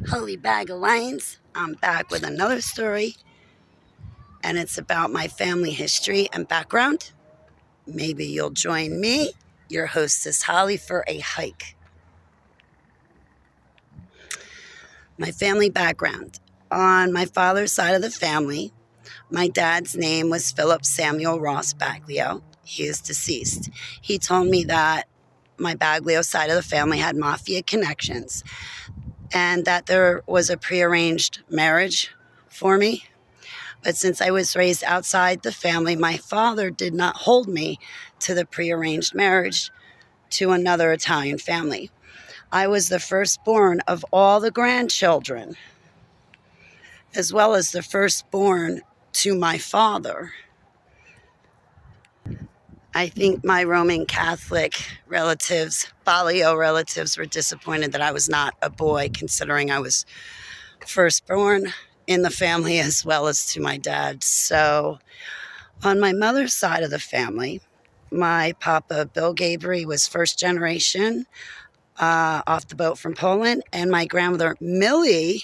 Holy bag of lanes. I'm back with another story, and it's about my family history and background. Maybe you'll join me, your hostess Holly, for a hike. My family background. On my father's side of the family, my dad's name was Philip Samuel Ross Baglio. He is deceased. He told me that my Baglio side of the family had mafia connections and that there was a prearranged marriage for me. But since I was raised outside the family, my father did not hold me to the prearranged marriage to another Italian family. I was the firstborn of all the grandchildren, as well as the firstborn to my father. I think my Roman Catholic relatives, Baglio relatives, were disappointed that I was not a boy, considering I was firstborn in the family as well as to my dad. So on my mother's side of the family, my papa, Bill Gabry, was first generation off the boat from Poland. And my grandmother, Millie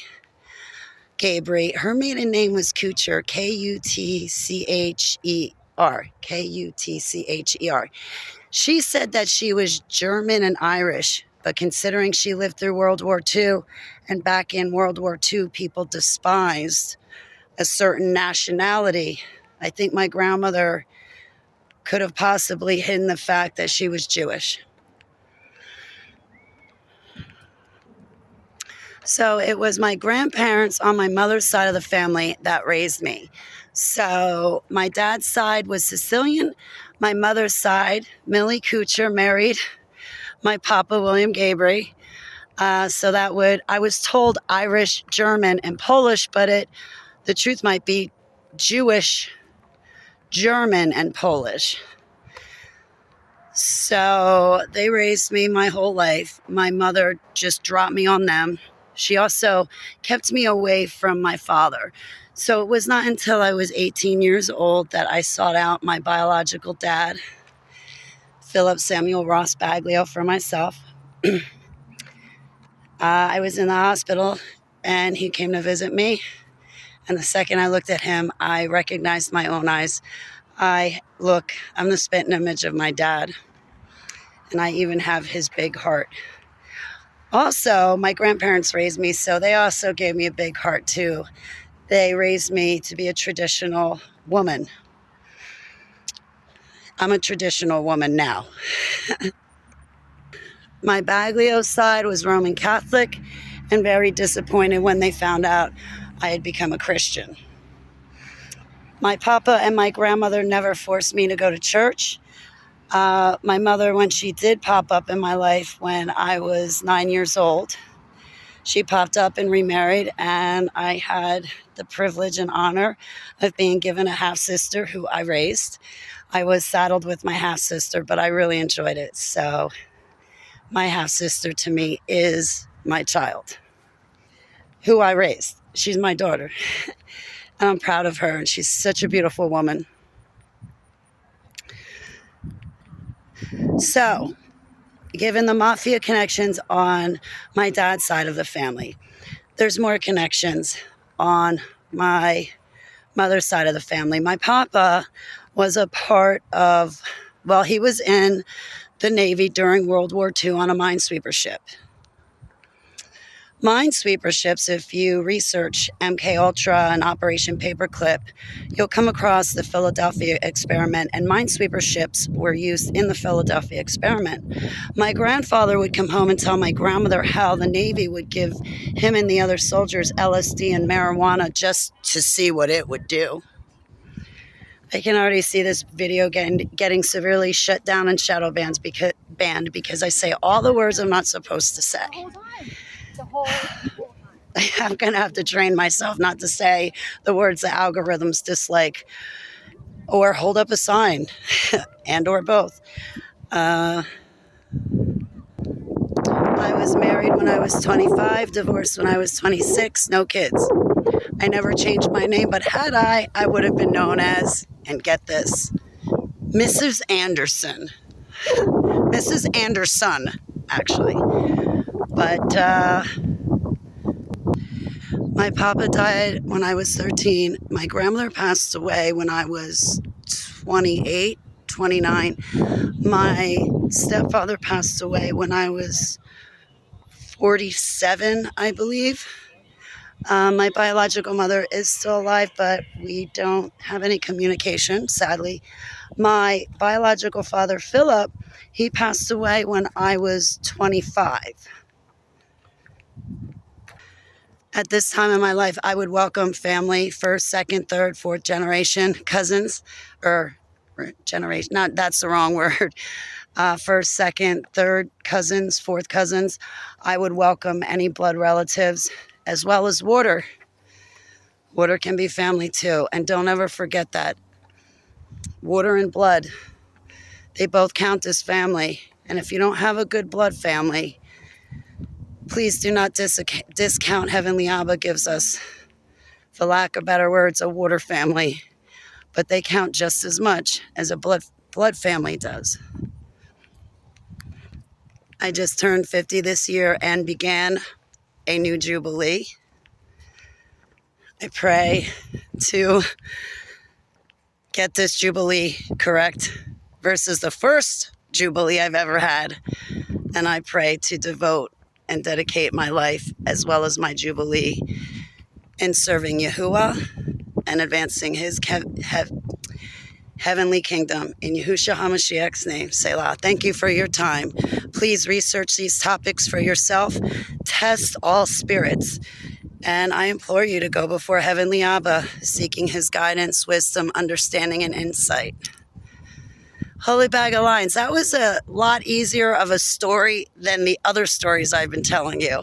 Gabry, her maiden name was Kucher, Kutcher, Kutcher. She said that she was German and Irish, but considering she lived through World War II, and back in World War II, people despised a certain nationality, I think my grandmother could have possibly hidden the fact that she was Jewish. So it was my grandparents on my mother's side of the family that raised me. So my dad's side was Sicilian. My mother's side, Millie Kucher, married my papa, William Gabry. I was told Irish, German, and Polish, but the truth might be Jewish, German, and Polish. So they raised me my whole life. My mother just dropped me on them. She also kept me away from my father. So it was not until I was 18 years old that I sought out my biological dad, Philip Samuel Ross Baglio, for myself. I was in the hospital and he came to visit me. And the second I looked at him, I recognized my own eyes. I'm the spitting image of my dad. And I even have his big heart. Also, my grandparents raised me, so they also gave me a big heart too. They raised me to be a traditional woman. I'm a traditional woman now. My Baglio side was Roman Catholic and very disappointed when they found out I had become a Christian. My papa and my grandmother never forced me to go to church. My mother, when she did pop up in my life when I was 9 years old, she popped up and remarried, and I had the privilege and honor of being given a half-sister who I raised. I was saddled with my half-sister, but I really enjoyed it. So my half-sister to me is my child, who I raised. She's my daughter, and I'm proud of her, and she's such a beautiful woman. So, given the mafia connections on my dad's side of the family, there's more connections on my mother's side of the family. My papa was a part of, he was in the Navy during World War II on a minesweeper ship. Minesweeper ships, if you research MK Ultra and Operation Paperclip, you'll come across the Philadelphia experiment, and minesweeper ships were used in the Philadelphia experiment. My grandfather would come home and tell my grandmother how the Navy would give him and the other soldiers LSD and marijuana just to see what it would do. I can already see this video getting severely shut down and shadow banned because I say all the words I'm not supposed to say. The whole time. I'm going to have to train myself not to say the words the algorithms dislike, or hold up a sign, and or both. I was married when I was 25, divorced when I was 26, no kids. I never changed my name, but had I would have been known as, and get this, Mrs. Anderson. Mrs. Anderson, actually. But My papa died when I was 13. My grandmother passed away when I was 28, 29. My stepfather passed away when I was 47, I believe. My biological mother is still alive, but we don't have any communication, sadly. My biological father, Philip, he passed away when I was 25. At this time in my life, I would welcome family, first, second, third, fourth generation cousins, or generation, not that's the wrong word. First, second, third cousins, fourth cousins. I would welcome any blood relatives, as well as water. Water can be family too. And don't ever forget that. Water and blood, they both count as family. And if you don't have a good blood family, please do not discount Heavenly Abba gives us, for lack of better words, a water family. But they count just as much as a blood family does. I just turned 50 this year and began a new jubilee. I pray to get this jubilee correct versus the first jubilee I've ever had. And I pray to devote and dedicate my life as well as my jubilee in serving Yahuwah and advancing his heavenly kingdom. In Yahushua HaMashiach's name, Selah. Thank you for your time. Please research these topics for yourself. Test all spirits. And I implore you to go before Heavenly Abba, seeking his guidance, wisdom, understanding, and insight. Holy Bag of Lines, that was a lot easier of a story than the other stories I've been telling you.